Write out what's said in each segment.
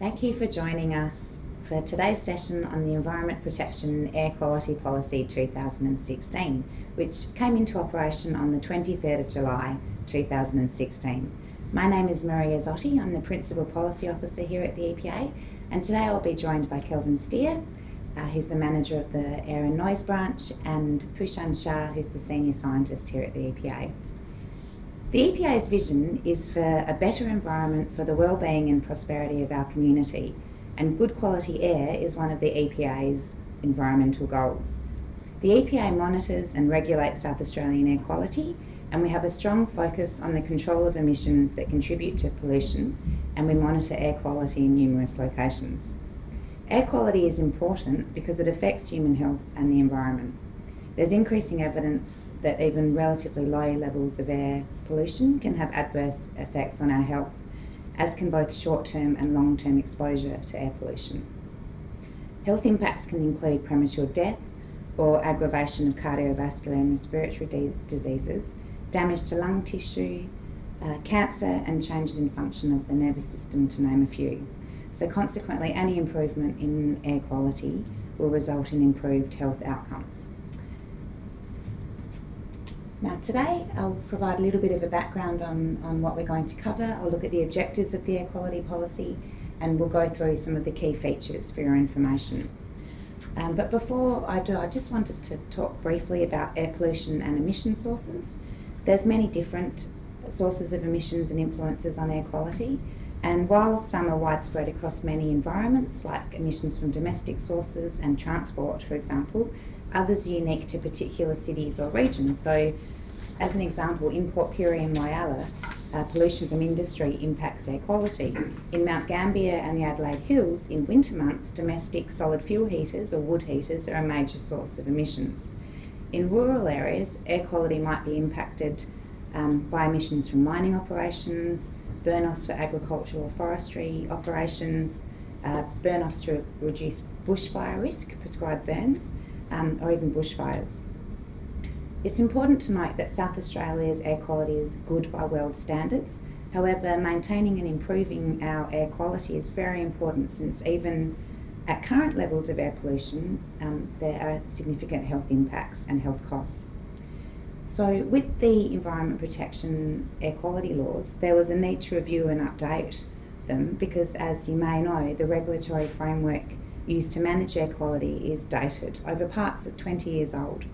Thank you for joining us for today's session on the Environment Protection Air Quality Policy 2016, which came into operation on the 23rd of July 2016. My name is Maria Zotti. I'm the Principal Policy Officer here at the EPA, and today I'll be joined by Kelvin Steer, who's the Manager of the Air and Noise Branch, and Pushan Shah, who's the Senior Scientist here at the EPA. The EPA's vision is for a better environment for the well-being and prosperity of our community, and good quality air is one of the EPA's environmental goals. The EPA monitors and regulates South Australian air quality, and we have a strong focus on the control of emissions that contribute to pollution, and we monitor air quality in numerous locations. Air quality is important because it affects human health and the environment. There's increasing evidence that even relatively low levels of air pollution can have adverse effects on our health, as can both short-term and long-term exposure to air pollution. Health impacts can include premature death or aggravation of cardiovascular and respiratory diseases, damage to lung tissue, cancer, and changes in function of the nervous system, to name a few. So consequently, any improvement in air quality will result in improved health outcomes. Now today I'll provide a little bit of a background on what we're going to cover. I'll look at the objectives of the air quality policy, and we'll go through some of the key features for your information. But before I do, I just wanted to talk briefly about air pollution and emission sources. There's many different sources of emissions and influences on air quality, and while some are widespread across many environments, like emissions from domestic sources and transport, for example, others are unique to particular cities or regions. So, as an example, in Port Pirie and Whyalla, pollution from industry impacts air quality. In Mount Gambier and the Adelaide Hills, in winter months, domestic solid fuel heaters or wood heaters are a major source of emissions. In rural areas, air quality might be impacted by emissions from mining operations, burn-offs for agricultural or forestry operations, burn-offs to reduce bushfire risk, prescribed burns, or even bushfires. It's important to note that South Australia's air quality is good by world standards. However, maintaining and improving our air quality is very important, since even at current levels of air pollution, there are significant health impacts and health costs. So with the Environment Protection air quality laws, there was a need to review and update them because, as you may know, the regulatory framework used to manage air quality is dated, over parts of 20 years old,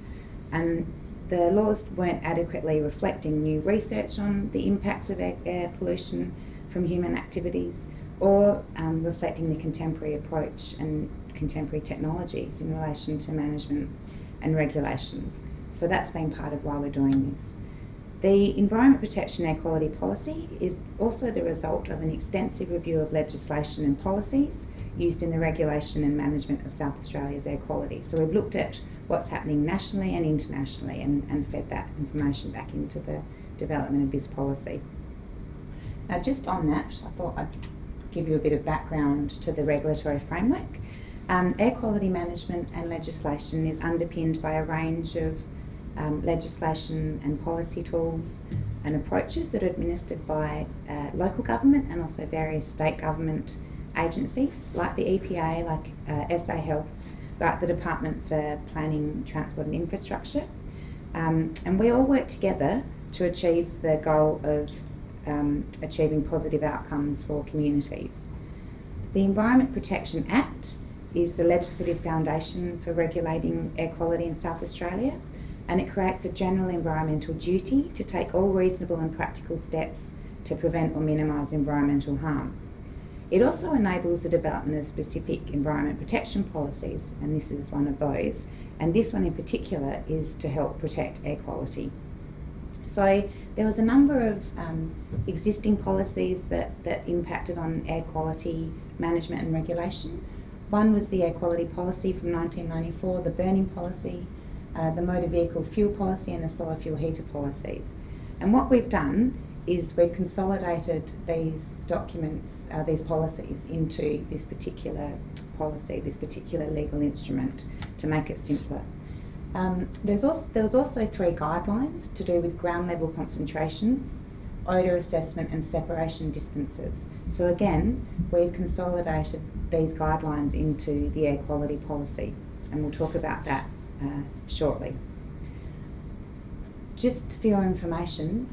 and the laws weren't adequately reflecting new research on the impacts of air pollution from human activities, or reflecting the contemporary approach and contemporary technologies in relation to management and regulation. So that's been part of why we're doing this. The Environment Protection Air Quality Policy is also the result of an extensive review of legislation and policies used in the regulation and management of South Australia's air quality. So we've looked at what's happening nationally and internationally and fed that information back into the development of this policy. Now, just on that, I thought I'd give you a bit of background to the regulatory framework. Air quality management and legislation is underpinned by a range of legislation and policy tools and approaches that are administered by local government and also various state government agencies like the EPA, like SA Health, like the Department for Planning, Transport and Infrastructure. And we all work together to achieve the goal of achieving positive outcomes for communities. The Environment Protection Act is the legislative foundation for regulating air quality in South Australia, and it creates a general environmental duty to take all reasonable and practical steps to prevent or minimise environmental harm. It also enables the development of specific environment protection policies, and this is one of those, and this one in particular is to help protect air quality. So there was a number of existing policies that impacted on air quality management and regulation. One was the Air Quality Policy from 1994, the Burning Policy, the Motor Vehicle Fuel Policy, and the Solid Fuel Heater Policies. And what we've done is we've consolidated these documents, these policies, into this particular policy, this particular legal instrument, to make it simpler. There was also 3 guidelines to do with ground level concentrations odour assessment and separation distances. So again, we've consolidated these guidelines into the air quality policy, and we'll talk about that shortly. Just for your information,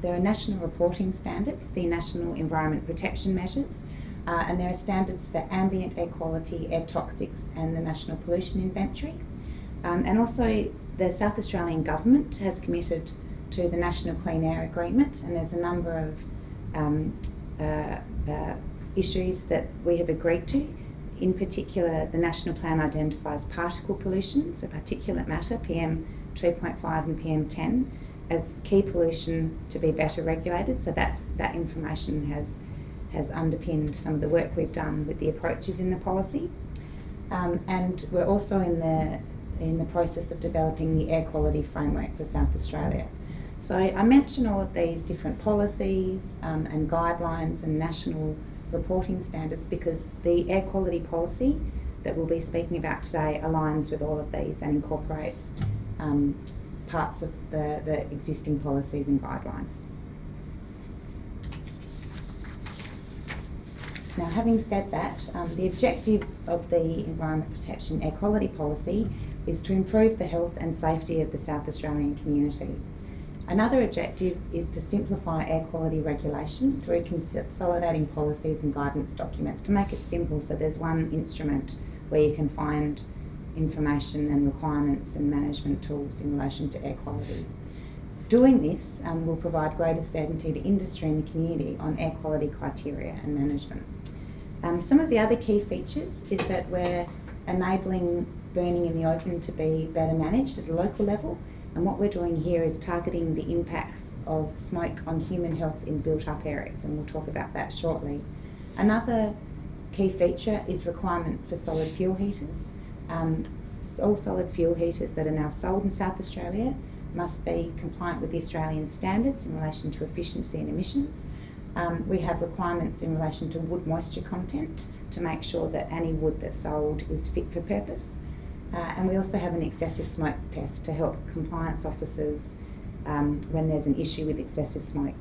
there are national reporting standards, the National Environment Protection Measures, and there are standards for ambient air quality, air toxics, and the National Pollution Inventory. And also the South Australian Government has committed to the National Clean Air Agreement, and there's a number of issues that we have agreed to. In particular, the National Plan identifies particle pollution, so particulate matter, PM 2.5 and PM10, as key pollution to be better regulated. So that information has underpinned some of the work we've done with the approaches in the policy. And we're also in the process of developing the air quality framework for South Australia. So I mention all of these different policies and guidelines and national reporting standards because the air quality policy that we'll be speaking about today aligns with all of these and incorporates parts of the existing policies and guidelines. Now, having said that, the objective of the Environment Protection Air Quality Policy is to improve the health and safety of the South Australian community. Another objective is to simplify air quality regulation through consolidating policies and guidance documents to make it simple, so there's one instrument where you can find information and requirements and management tools in relation to air quality. Doing this will provide greater certainty to industry and the community on air quality criteria and management. Some of the other key features is that we're enabling burning in the open to be better managed at a local level, and what we're doing here is targeting the impacts of smoke on human health in built-up areas, and we'll talk about that shortly. Another key feature is requirement for solid fuel heaters. All solid fuel heaters that are now sold in South Australia must be compliant with the Australian standards in relation to efficiency and emissions. We have requirements in relation to wood moisture content to make sure that any wood that's sold is fit for purpose. And we also have an excessive smoke test to help compliance officers when there's an issue with excessive smoke.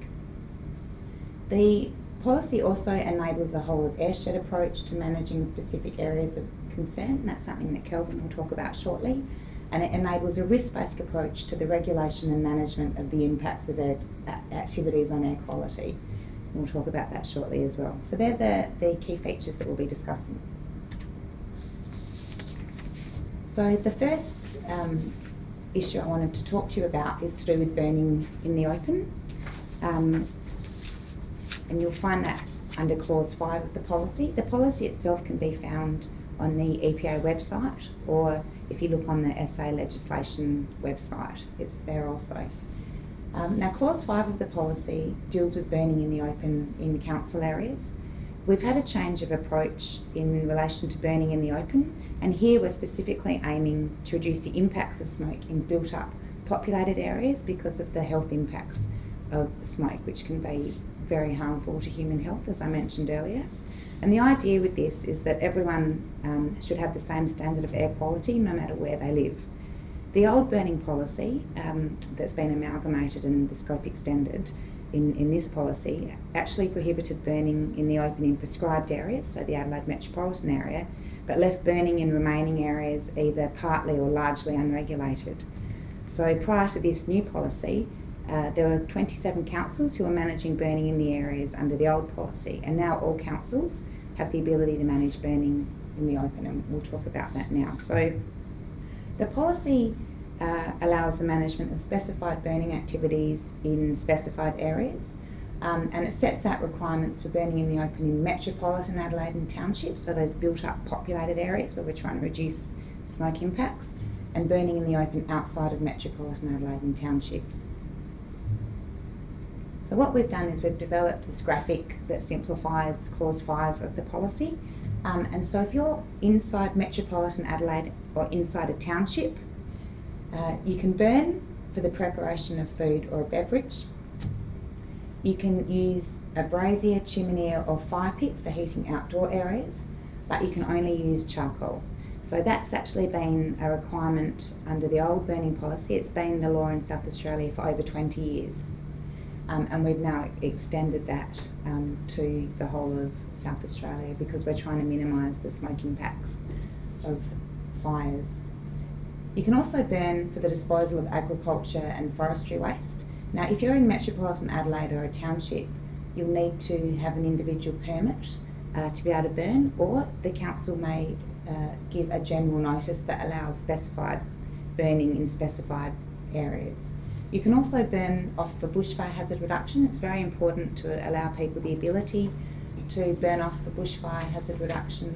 The policy also enables a whole of airshed approach to managing specific areas of concern, and that's something that Kelvin will talk about shortly. And it enables a risk-based approach to the regulation and management of the impacts of air activities on air quality. We'll talk about that shortly as well. So they're the key features that we'll be discussing. So the first issue I wanted to talk to you about is to do with burning in the open. And you'll find that under Clause 5 of the policy. The policy itself can be found on the EPA website, or if you look on the SA legislation website, it's there also. Now, Clause 5 of the policy deals with burning in the open in council areas. We've had a change of approach in relation to burning in the open, and here we're specifically aiming to reduce the impacts of smoke in built-up populated areas because of the health impacts of smoke, which can be very harmful to human health, as I mentioned earlier. And the idea with this is that everyone should have the same standard of air quality no matter where they live. The old burning policy that's been amalgamated and the scope extended in this policy actually prohibited burning in the open in prescribed areas, so the Adelaide metropolitan area, but left burning in remaining areas either partly or largely unregulated. So prior to this new policy, there were 27 councils who were managing burning in the areas under the old policy, and now all councils have the ability to manage burning in the open, and we'll talk about that now. So the policy allows the management of specified burning activities in specified areas, and it sets out requirements for burning in the open in metropolitan Adelaide and townships, so those built-up populated areas where we're trying to reduce smoke impacts, and burning in the open outside of metropolitan Adelaide and townships. So what we've done is we've developed this graphic that simplifies Clause 5 of the policy. And so if you're inside metropolitan Adelaide or inside a township, you can burn for the preparation of food or a beverage. You can use a brazier, chimney or fire pit for heating outdoor areas, but you can only use charcoal. So that's actually been a requirement under the old burning policy. It's been the law in South Australia for over 20 years. and we've now extended that to the whole of South Australia because we're trying to minimise the smoke impacts of fires. You can also burn for the disposal of agriculture and forestry waste. Now, if you're in metropolitan Adelaide or a township, you'll need to have an individual permit to be able to burn, or the council may give a general notice that allows specified burning in specified areas. You can also burn off for bushfire hazard reduction. It's very important to allow people the ability to burn off for bushfire hazard reduction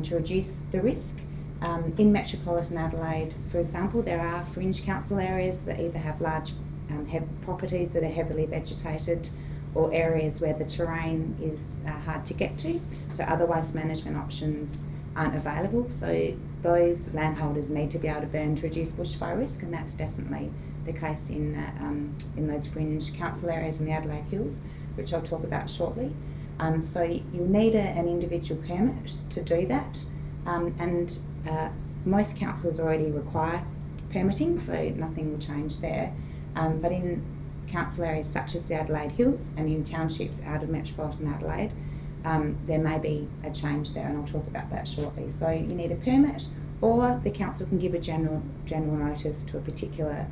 to reduce the risk. In metropolitan Adelaide, for example, there are fringe council areas that either have large properties that are heavily vegetated or areas where the terrain is hard to get to, so other waste management options aren't available. So those landholders need to be able to burn to reduce bushfire risk, and that's definitely the case in those fringe council areas in the Adelaide Hills, which I'll talk about shortly. So you'll need an individual permit to do that, and most councils already require permitting, so nothing will change there. But in council areas such as the Adelaide Hills and in townships out of metropolitan Adelaide, there may be a change there, and I'll talk about that shortly. So you need a permit, or the council can give a general notice to a particular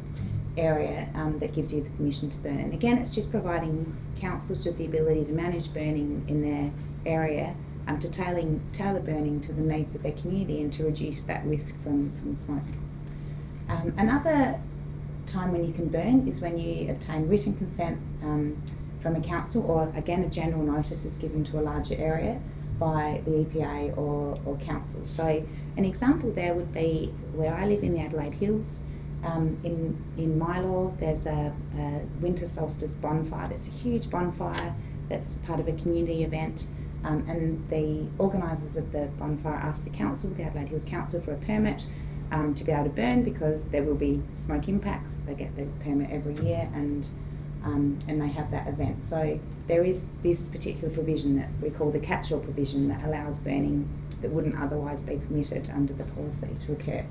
area that gives you the permission to burn. And again, it's just providing councils with the ability to manage burning in their area, to tailor burning to the needs of their community and to reduce that risk from smoke. Another time when you can burn is when you obtain written consent from a council, or again a general notice is given to a larger area by the EPA or council. So an example there would be where I live in the Adelaide Hills. In Mylor, there's a winter solstice bonfire. That's a huge bonfire that's part of a community event, and the organisers of the bonfire asked the council, the Adelaide Hills Council, for a permit to be able to burn because there will be smoke impacts. They get the permit every year, and they have that event. So there is this particular provision that we call the catch-all provision that allows burning that wouldn't otherwise be permitted under the policy to occur.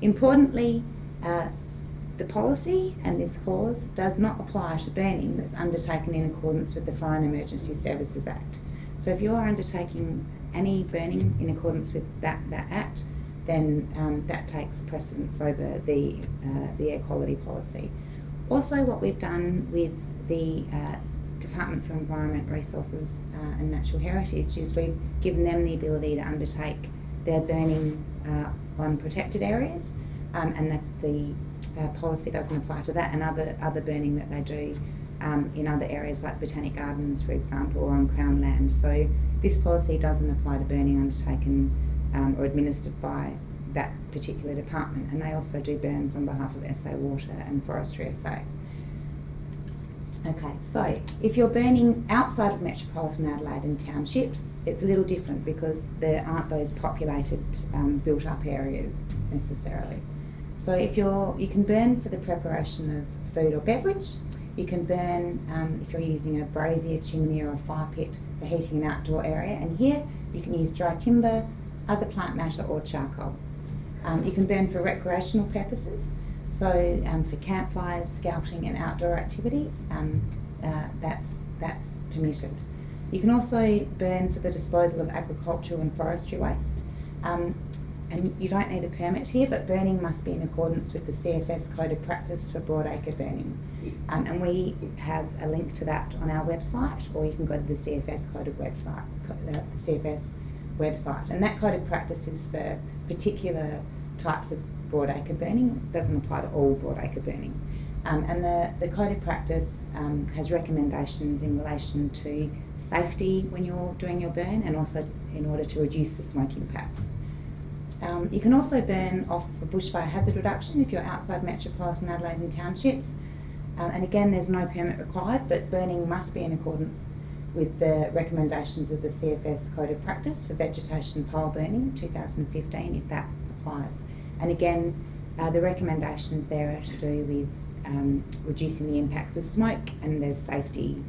Importantly, the policy and this clause does not apply to burning that's undertaken in accordance with the Fire and Emergency Services Act. So if you're undertaking any burning in accordance with that Act, then that takes precedence over the air quality policy. Also, what we've done with the Department for Environment, Resources and Natural Heritage is we've given them the ability to undertake their burning on protected areas, and that the policy doesn't apply to that, and other burning that they do in other areas like Botanic Gardens, for example, or on Crown land. So this policy doesn't apply to burning undertaken or administered by that particular department, and they also do burns on behalf of SA Water and Forestry SA. Okay, so if you're burning outside of metropolitan Adelaide and townships, it's a little different because there aren't those populated built up areas necessarily. So if you can burn for the preparation of food or beverage. You can burn if you're using a brazier, chimney or a fire pit for heating an outdoor area, and here you can use dry timber, other plant matter or charcoal. You can burn for recreational purposes, so for campfires, scouting and outdoor activities, that's permitted. You can also burn for the disposal of agricultural and forestry waste, and you don't need a permit here, but burning must be in accordance with the CFS Code of Practice for broadacre burning. And we have a link to that on our website, or you can go to the CFS Code of website, the CFS website. And that Code of Practice is for particular types of broadacre burning. It doesn't apply to all broadacre burning. And the Code of Practice has recommendations in relation to safety when you're doing your burn, and also in order to reduce the smoke impacts. You can also burn off for bushfire hazard reduction if you're outside metropolitan Adelaide and townships. And again, there's no permit required, but burning must be in accordance with the recommendations of the CFS Code of Practice for vegetation pole burning 2015, if that applies. And again, the recommendations there are to do with reducing the impacts of smoke, and there's safety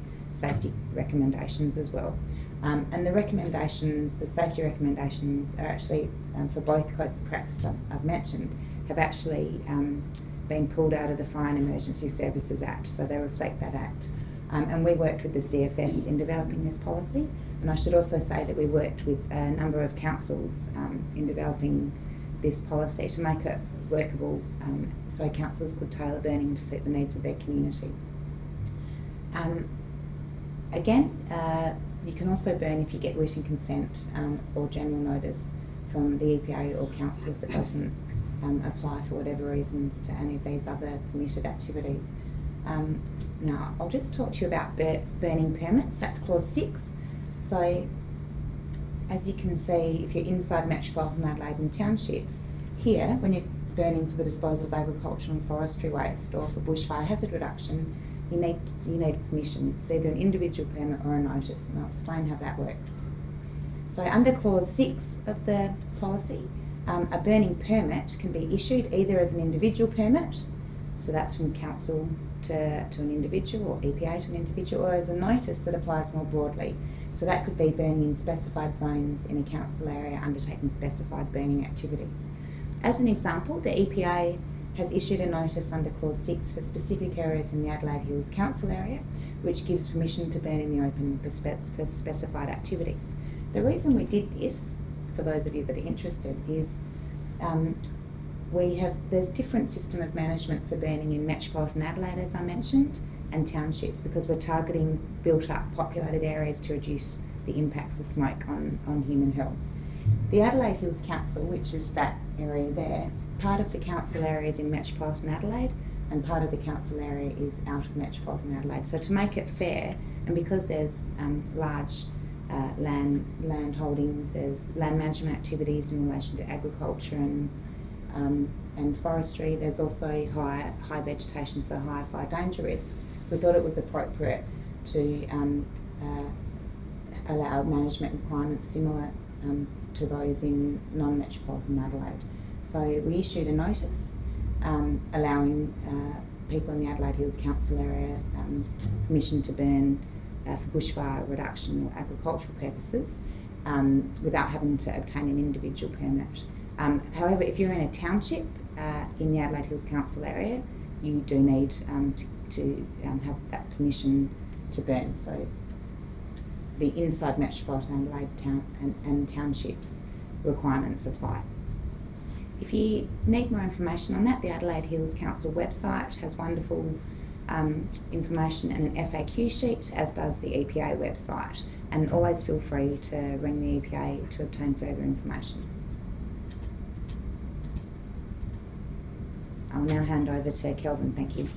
recommendations as well. And the recommendations, the safety recommendations, are actually for both codes of practice I've mentioned, have actually been pulled out of the Fire and Emergency Services Act, so they reflect that Act. And we worked with the CFS in developing this policy. And I should also say that we worked with a number of councils in developing this policy to make it workable, so councils could tailor burning to suit the needs of their community. Again, you can also burn if you get written consent or general notice from the EPA or council if it doesn't apply for whatever reasons to any of these other permitted activities. Now, I'll just talk to you about burning permits. That's clause 6. So, as you can see, if you're inside Metropolitan Adelaide and townships, here, when you're burning for the disposal of agricultural and forestry waste or for bushfire hazard reduction, you need permission. It's either an individual permit or a notice, and I'll explain how that works. So under clause 6 of the policy, a burning permit can be issued either as an individual permit, so that's from council to an individual, or EPA to an individual, or as a notice that applies more broadly. So that could be burning in specified zones in a council area undertaking specified burning activities. As an example, the EPA has issued a notice under clause 6 for specific areas in the Adelaide Hills Council area, which gives permission to burn in the open for specified activities. The reason we did this, for those of you that are interested, is there's different system of management for burning in Metropolitan Adelaide, as I mentioned, and townships, because we're targeting built up populated areas to reduce the impacts of smoke on human health. The Adelaide Hills Council, which is that area there, part of the council area is in Metropolitan Adelaide and part of the council area is out of Metropolitan Adelaide. So to make it fair, and because there's large land holdings, there's land management activities in relation to agriculture and forestry, there's also high vegetation, so high fire danger risk. We thought it was appropriate to allow management requirements similar to those in non-Metropolitan Adelaide. So we issued a notice allowing people in the Adelaide Hills Council area permission to burn for bushfire reduction or agricultural purposes without having to obtain an individual permit. However, if you're in a township in the Adelaide Hills Council area, you do need to have that permission to burn. So the inside Metropolitan Adelaide town and townships requirements apply. If you need more information on that, the Adelaide Hills Council website has wonderful information and an FAQ sheet, as does the EPA website. And always feel free to ring the EPA to obtain further information. I'll now hand over to Kelvin. Thank you.